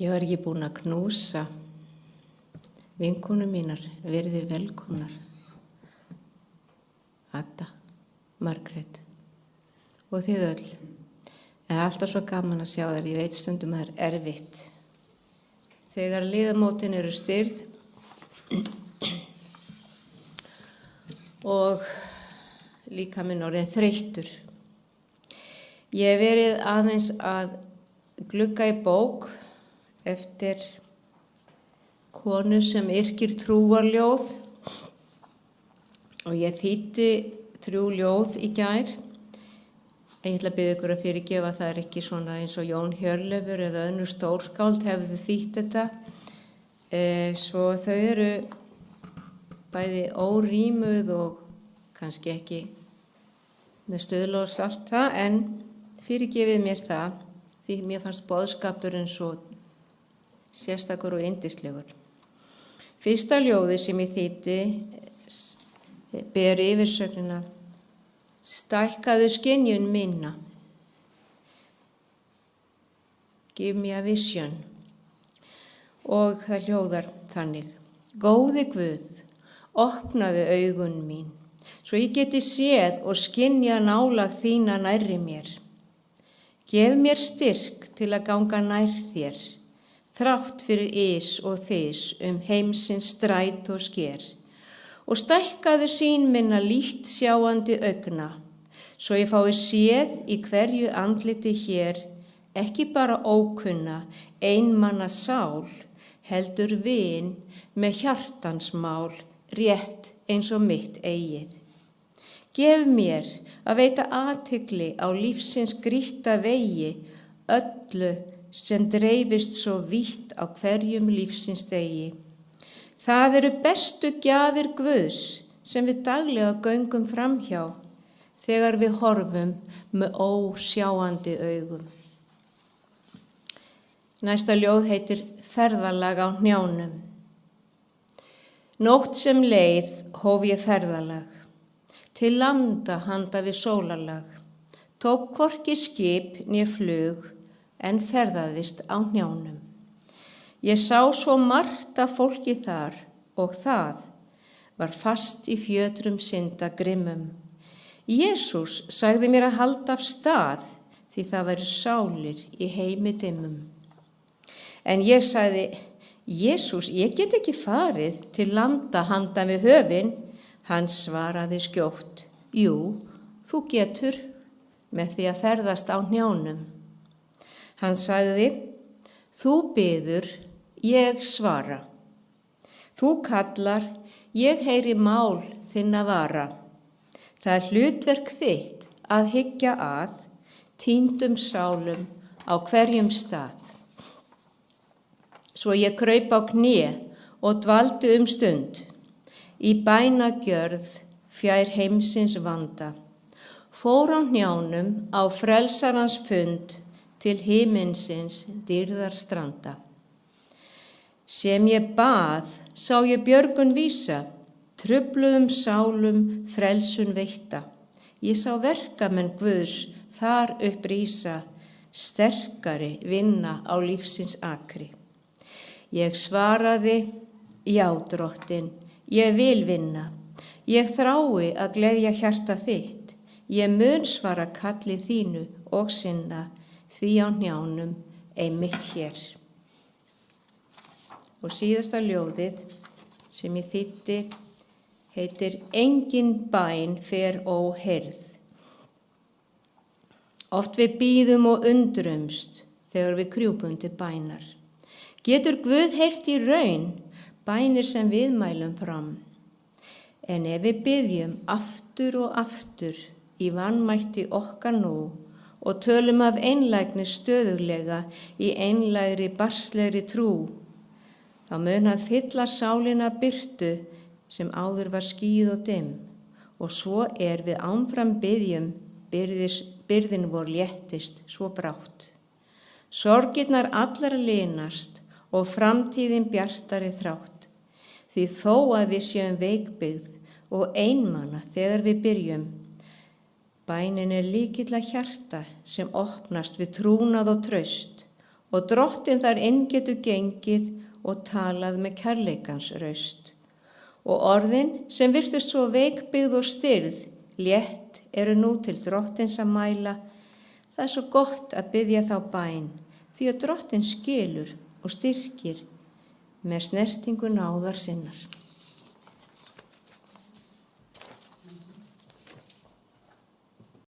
Ég var ekki búin að knúsa vinkonur mínar, verið velkomnar. Adda, Margrét og þið öll. En alltaf svo gaman að sjá þær, ég veit stundum að það er erfitt. Þegar liðamótin eru styrð og líka minn orðin þreyttur. Ég hef verið aðeins að glugga í bók eftir konu sem yrkir trúarljóð og ég þýddi 3 ljóð í gær. Ég ætla að biðja ykkur að fyrirgefa, það er ekki svona eins og Jón Hjörleifur eða önnur stórskáld hefðu þýtt þetta. Svo þau eru bæði órímuð og kannski ekki með stuðlós allt það, en fyrirgefið mér það því mér fannst boðskapurinn svo sérstakur og yndislegur. Fyrsta ljóði sem ég þýddi ber yfirsögnina Stækkaðu skynjun minna. Give me a vision. Og það hljóðar þannig. Góði Guð, opnaðu augun mín, svo ég geti séð og skynja nálag þína nærri mér. Gef mér styrk til að ganga nær þér, þrátt fyrir ys og þys heimsins stræt og sker. Og stækkaðu sýn minna lítt sjáandi augna, svo ég fái séð í hverju andliti hér, ekki bara ókunna, einmanna sál, heldur vin með hjartans mál, rétt eins og mitt eigið. Gef mér að veita athygli á lífsins grýtta vegi, öllu sem dreifist svo vítt á hverjum lífsins degi. Það eru bestu gjafir Guðs sem við daglega göngum framhjá, þegar við horfum með ósjáandi augum. Næsta ljóð heitir Ferðalag á hnjánum. Nótt sem leið hóf ég ferðalag, til landa handa við sólarlag, tók hvorki skip né flug, en ferðaðist á hnjánum. Ég sá svo margt af fólki þar og það var fast í fjötrum synda grimmum. Jesús sagði mér að halda af stað því það væru sálir í heimi dimmum. En ég sagði, Jesús, ég get ekki farið til landa handan við höfin. Hann svaraði skjótt, jú, þú getur með því að ferðast á hnjánum. Hann sagði, þú biður, ég svara. Þú kallar, ég heyri mál þinna vara. Það er hlutverk þitt að hyggja að týndum sálum á hverjum stað. Svo ég kraup á kné og dvaldi stund, í bænagjörð fjær heimsins vanda, fór á hnjánum á frelsarans fund til himinsins dýrðar stranda. Sem ég bað, sá ég björgun vísa, trufluðum sálum frelsun veitta. Ég sá verkamenn Guðs þar upprísa, sterkari vinna á lífsins akri. Ég svaraði, já drottin, ég vil vinna. Ég þrái að gleðja hjarta þitt. Ég mun svara kalli þínu og sinna, því á hnjánum einmitt hér. Og síðasta ljóðið sem ég þýddi heitir Engin bæn fer óheyrð. Oft við bíðum og undrumst þegar við krjúpum til bænar. Getur Guð heyrt í raun bænir sem við mælum fram. En ef við biðjum aftur og aftur í vanmætti okkar nú og tölum af einlægni stöðuglega í einlægri barslegri trú, þá mun hann fylla sálina birtu sem áður var skýð og dimm, og svo við áfram biðjum, byrðin vor léttist svo brátt. Sorgirnar allar linast og framtíðin bjartari þrátt, því þó að við séum veikbyggð og einmana þegar við byrjum, bænin lykill að hjarta sem opnast við trúnað og traust og Drottinn þar inn getur gengið og talað með kærleikans raust. Og orðin sem virtust svo veikbyggð og stirð, létt eru nú til Drottins að mæla. Það svo gott að biðja þá bæn, því að Drottinn skilur og styrkir með snertingu náðar sinnar.